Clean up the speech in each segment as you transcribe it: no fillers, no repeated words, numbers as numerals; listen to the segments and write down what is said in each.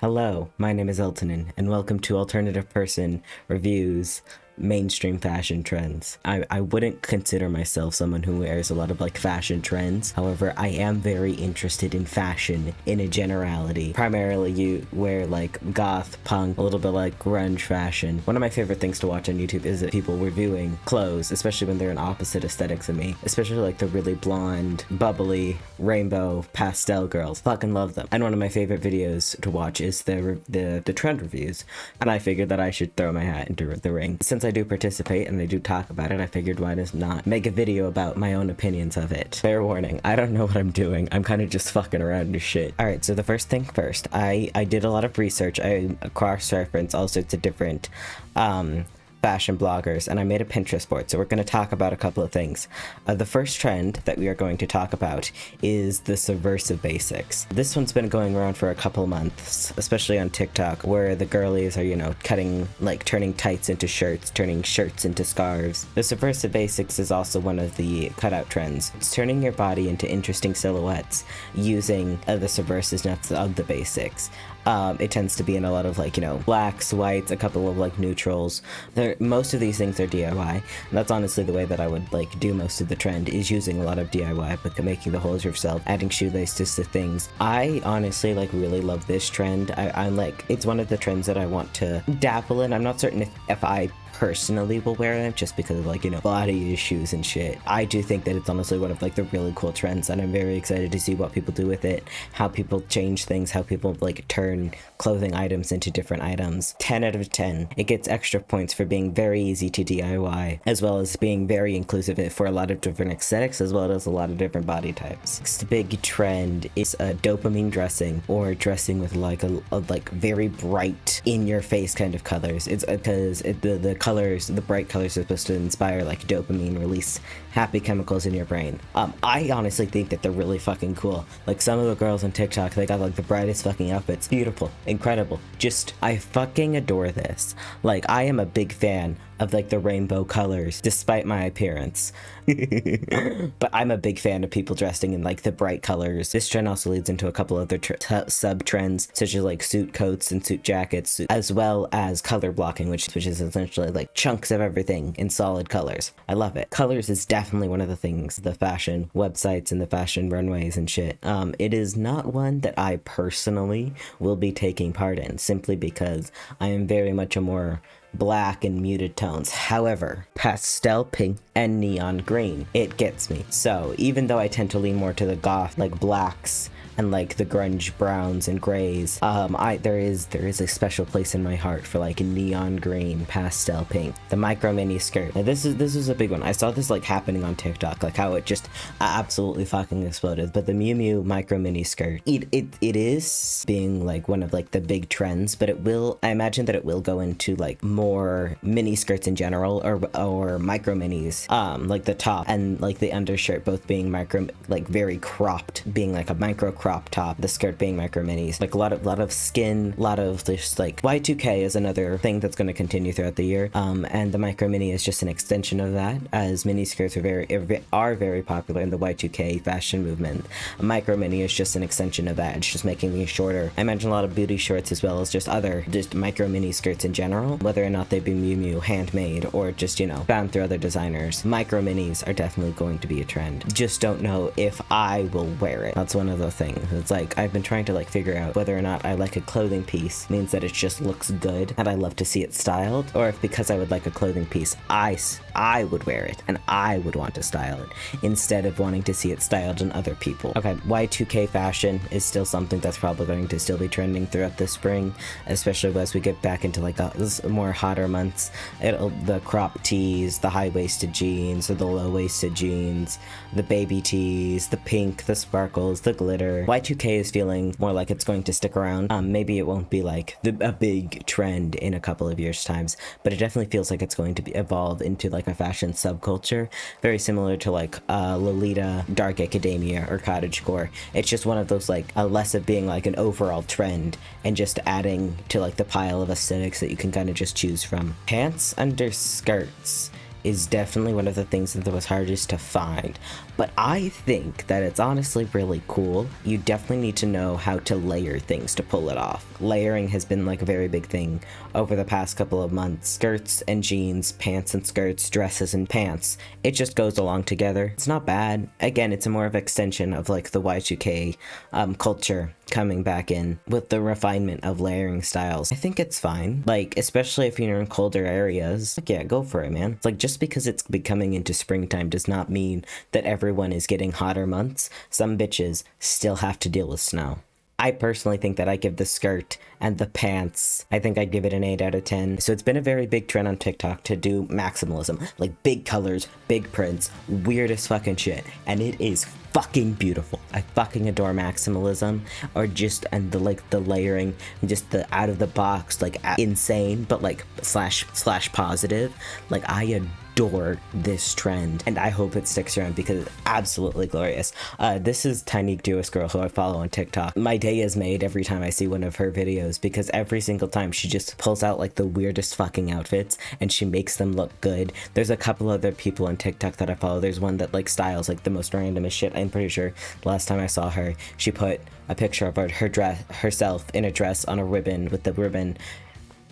Hello, my name is Eltonin, and welcome to Alternative Person Reviews Mainstream Fashion Trends. I wouldn't consider myself someone who wears a lot of fashion trends. However, I am very interested in fashion in a generality. Primarily you wear goth, punk, a little bit grunge fashion. One of my favorite things to watch on YouTube is people reviewing clothes, especially when they're in opposite aesthetics of me. Especially the really blonde, bubbly, rainbow, pastel girls. Fucking love them. And one of my favorite videos to watch is the trend reviews. And I figured that I should throw my hat into the ring. Since I do participate and I do talk about it, I figured why just not make a video about my own opinions of it. Fair warning, I don't know what I'm doing. I'm kind of just fucking around with shit. Alright, so the first thing first, I did a lot of research. I cross-referenced all sorts of different fashion bloggers, and I made a Pinterest board, so we're going to talk about a couple of things. The first trend that we are going to talk about is the Subversive Basics. This one's been going around for a couple months, especially on TikTok, where the girlies are, cutting, turning tights into shirts, turning shirts into scarves. The Subversive Basics is also one of the cutout trends. It's turning your body into interesting silhouettes using the subversiveness of the basics. It tends to be in a lot of blacks, whites, a couple of neutrals. Most of these things are DIY, and that's honestly the way that I would do most of the trend, is using a lot of DIY, but making the holes yourself, adding shoelaces to things. I honestly really love this trend. I'm it's one of the trends that I want to dabble in. I'm not certain if I personally will wear them, just because of body issues and shit. I do think that it's honestly one of the really cool trends, and I'm very excited to see what people do with it, how people change things, how people turn clothing items into different items. 10 out of 10. It gets extra points for being very easy to DIY, as well as being very inclusive for a lot of different aesthetics, as well as a lot of different body types. Next big trend is dopamine dressing, or dressing with a very bright, in-your-face kind of colors. It's because the bright colors are supposed to inspire dopamine, release happy chemicals in your brain. I honestly think that they're really fucking cool. Some of the girls on TikTok, they got the brightest fucking outfits. Beautiful, incredible. I fucking adore this. I am a big fan of the rainbow colors, despite my appearance. But I'm a big fan of people dressing in the bright colors. This trend also leads into a couple other sub-trends, such as suit coats and suit jackets, as well as color blocking, which is essentially chunks of everything in solid colors. I love it. Colors is definitely one of the things, the fashion websites and the fashion runways and shit. It is not one that I personally will be taking part in, simply because I am very much a more black and muted tones. However, pastel pink and neon green, it gets me. So even though I tend to lean more to the goth, blacks, and the grunge browns and grays, there is a special place in my heart for neon green, pastel pink, the micro mini skirt. Now this is a big one. I saw this happening on TikTok, how it just absolutely fucking exploded. But the Miu Miu micro mini skirt, it is being one of the big trends, but I imagine that it will go into more mini skirts in general, or micro minis, the top and the undershirt both being micro, very cropped, being a micro crop top, the skirt being micro minis, a lot of skin, a lot of just Y2K is another thing that's going to continue throughout the year, and the micro mini is just an extension of that, as mini skirts are very popular in the Y2K fashion movement. A micro mini is just an extension of that. It's just making things shorter. I imagine a lot of booty shorts, as well as just micro mini skirts in general, whether or not they be Miu Miu handmade or just found through other designers. Micro minis are definitely going to be a trend. Just don't know if I will wear it. That's one of the things. It's I've been trying to figure out whether or not I like a clothing piece means that it just looks good and I love to see it styled, or if because I would like a clothing piece, I would wear it and I would want to style it instead of wanting to see it styled on other people. Okay, Y2K fashion is still something that's probably going to still be trending throughout the spring, especially as we get back into this more hotter months. The crop tees, the high-waisted jeans, or the low-waisted jeans, the baby tees, the pink, the sparkles, the glitter. Y2K is feeling more like it's going to stick around. Maybe it won't be a big trend in a couple of years' times, but it definitely feels like it's going to evolve into a fashion subculture, very similar to Lolita, dark academia, or cottagecore. It's just one of those less of being an overall trend and just adding to the pile of aesthetics that you can kind of just choose from. Pants under skirts is definitely one of the things that was hardest to find, but I think that it's honestly really cool. You definitely need to know how to layer things to pull it off. Layering has been like a very big thing over the past couple of months. Skirts and jeans, pants and skirts, dresses and pants. It just goes along together. It's not bad. Again, it's a more of an extension of like the Y2K culture coming back in with the refinement of layering styles. I think it's fine. Like, especially if you're in colder areas, like, yeah, go for it, man. It's like, just because it's becoming into springtime does not mean that everyone is getting hotter months. Some bitches still have to deal with snow. I personally think that I give the skirt and the pants, I think I'd give it an 8 out of 10. So it's been a very big trend on TikTok to do maximalism, like big colors, big prints, weird as fucking shit, and it is fucking beautiful. I fucking adore maximalism, or just, and the like the layering, and just the out of the box, like insane, but like slash positive. Like, I adore this trend, and I hope it sticks around because it's absolutely glorious. This is Tiny Jewish Girl, who I follow on TikTok. My day is made every time I see one of her videos, because every single time she just pulls out like the weirdest fucking outfits and she makes them look good. There's a couple other people on TikTok that I follow. There's one that like styles like the most randomest shit. I'm pretty sure the last time I saw her, she put a picture of her dress, herself in a dress on a ribbon with the ribbon,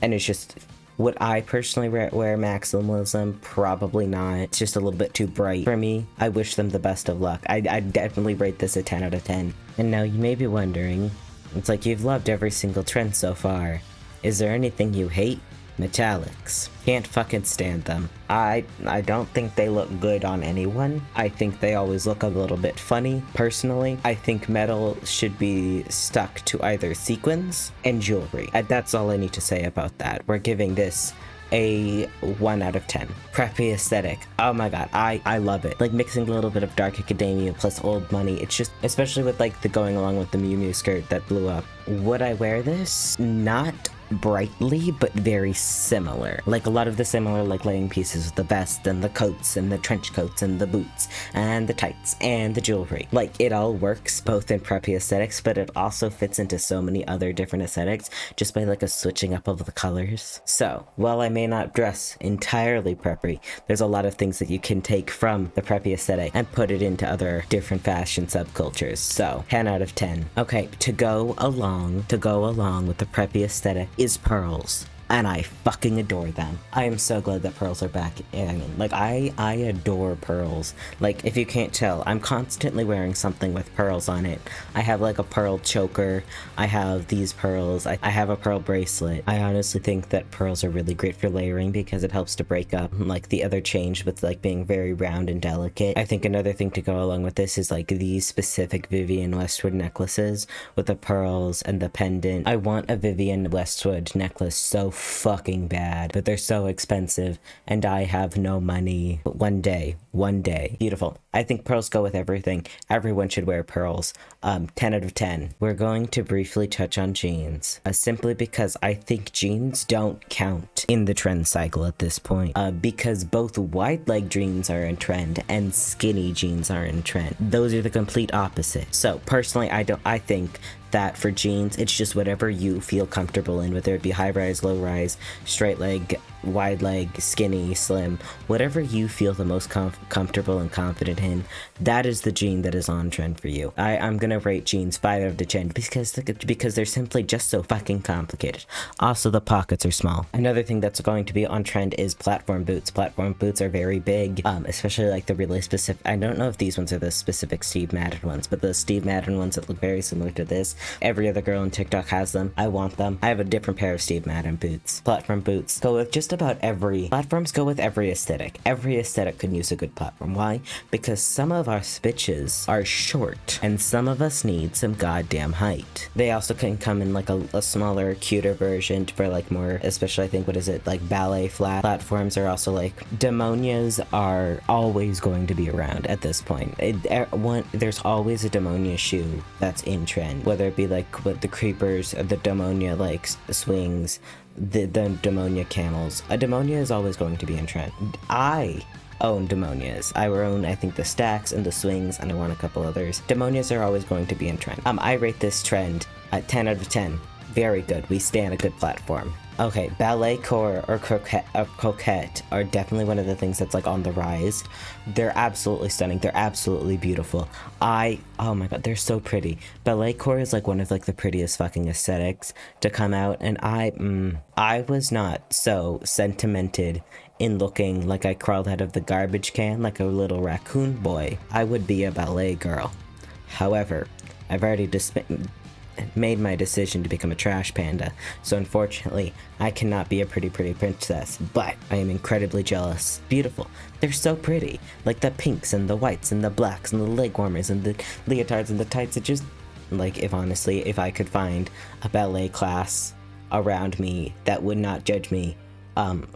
and it's just, would I personally wear maximalism? Probably not. It's just a little bit too bright for me. I wish them the best of luck. I definitely rate this a 10 out of 10. And now you may be wondering, it's like, you've loved every single trend so far. Is there anything you hate? Metallics. Can't fucking stand them. I don't think they look good on anyone. I think they always look a little bit funny. Personally, I think metal should be stuck to either sequins and jewelry. That's all I need to say about that. We're giving this a 1 out of 10. Preppy aesthetic. Oh my god, I love it. Like, mixing a little bit of dark academia plus old money. It's just, especially with like the going along with the Miu Miu skirt that blew up. Would I wear this? Not brightly, but very similar. Like, a lot of the similar like layering pieces with the vest and the coats and the trench coats and the boots and the tights and the jewelry. Like, it all works both in preppy aesthetics, but it also fits into so many other different aesthetics just by like a switching up of the colors. So while I may not dress entirely preppy, there's a lot of things that you can take from the preppy aesthetic and put it into other different fashion subcultures. So 10 out of 10. Okay, to go along with the preppy aesthetic is pearls, and I fucking adore them. I am so glad that pearls are back in. Like, I adore pearls. Like, if you can't tell, I'm constantly wearing something with pearls on it. I have like a pearl choker, I have these pearls, I have a pearl bracelet. I honestly think that pearls are really great for layering because it helps to break up like the other change with like being very round and delicate. I think another thing to go along with this is like these specific Vivienne Westwood necklaces with the pearls and the pendant. I want a Vivienne Westwood necklace so fucking bad, but they're so expensive and I have no money. But one day, beautiful. I think pearls go with everything. Everyone should wear pearls. 10 out of 10. We're going to briefly touch on jeans, simply because I think jeans don't count in the trend cycle at this point, because both wide leg jeans are in trend and skinny jeans are in trend. Those are the complete opposite. So personally, I think that for jeans, it's just whatever you feel comfortable in, whether it be high rise, low rise, straight leg, wide leg, skinny, slim, whatever you feel the most comfortable and confident in, that is the jean that is on trend for you. I'm gonna rate jeans 5 out of 10 because they're simply just so fucking complicated. Also, the pockets are small. Another thing that's going to be on trend is platform boots. Platform boots are very big, especially like the really specific, I don't know if these ones are the specific Steve Madden ones, but the Steve Madden ones that look very similar to this. Every other girl on TikTok has them. I want them. I have a different pair of Steve Madden boots. Platform boots go with just about platforms go with every aesthetic. Every aesthetic could use a good platform. Why? Because some of our bitches are short and some of us need some goddamn height. They also can come in like a smaller, cuter version for like more, especially I think, what is it, like ballet flat platforms are also like, demonias are always going to be around at this point. There's always a demonia shoe that's in trend, whether it be like with the creepers, the demonia like swings, the demonia camels. A demonia is always going to be in trend. I own demonias. I own, I think, the stacks and the swings, and I want a couple others. Demonias are always going to be in trend. I rate this trend at 10 out of 10. Very good. We stand a good platform. Okay, ballet core or coquette are definitely one of the things that's like on the rise. They're absolutely stunning. They're absolutely beautiful. Oh my god, they're so pretty. Ballet core is like one of like the prettiest fucking aesthetics to come out, and I was not so sentimented in looking like I crawled out of the garbage can like a little raccoon boy. I would be a ballet girl. However, I've already made my decision to become a trash panda, so unfortunately I cannot be a pretty princess, but I am incredibly jealous. Beautiful. They're so pretty. Like the pinks and the whites and the blacks and the leg warmers and the leotards and the tights. It just, like, if honestly, if I could find a ballet class around me that would not judge me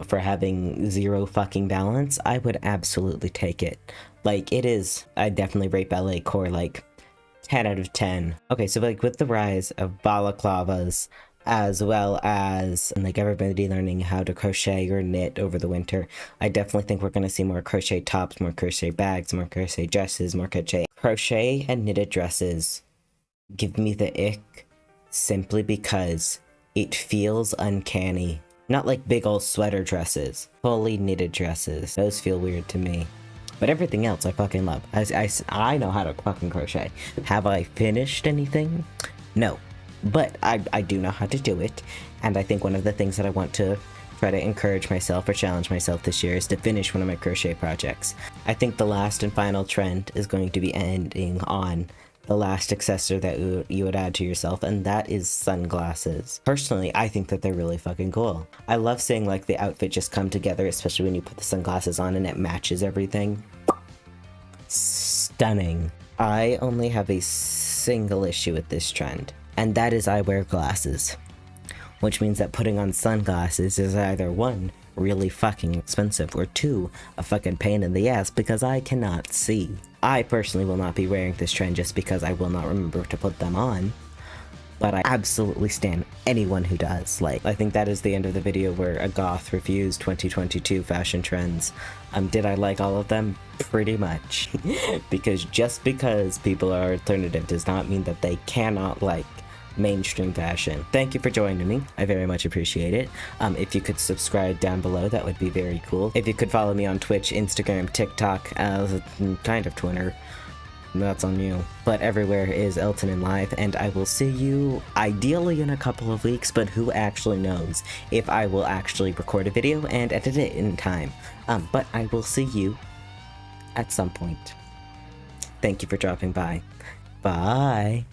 for having zero fucking balance, I would absolutely take it. Like, it is, I definitely rate ballet core like 10 out of 10. Okay, so like with the rise of balaclavas, as well as like everybody learning how to crochet or knit over the winter, I definitely think we're going to see more crochet tops, more crochet bags, more crochet dresses, more crochet and knitted dresses give me the ick simply because it feels uncanny. Not like big old sweater dresses, fully knitted dresses. Those feel weird to me. But everything else I fucking love. I know how to fucking crochet. Have I finished anything? No. But I do know how to do it. And I think one of the things that I want to try to encourage myself or challenge myself this year is to finish one of my crochet projects. I think the last and final trend is going to be ending on the last accessory that you would add to yourself, and that is sunglasses. Personally, I think that they're really fucking cool. I love seeing like the outfit just come together, especially when you put the sunglasses on and it matches everything. Stunning. I only have a single issue with this trend, and that is I wear glasses. Which means that putting on sunglasses is either one, really fucking expensive, or two, a fucking pain in the ass because I cannot see. I personally will not be wearing this trend just because I will not remember to put them on, but I absolutely stan anyone who does. Like, I think that is the end of the video where a goth reviews 2022 fashion trends. Did I like all of them? Pretty much. Because just because people are alternative does not mean that they cannot like mainstream fashion. Thank you for joining me. I very much appreciate it. If you could subscribe down below, that would be very cool. If you could follow me on Twitch, Instagram, TikTok, kind of Twitter, that's on you. But everywhere is Elton in Live, and I will see you ideally in a couple of weeks, but who actually knows if I will actually record a video and edit it in time. But I will see you at some point. Thank you for dropping by. Bye.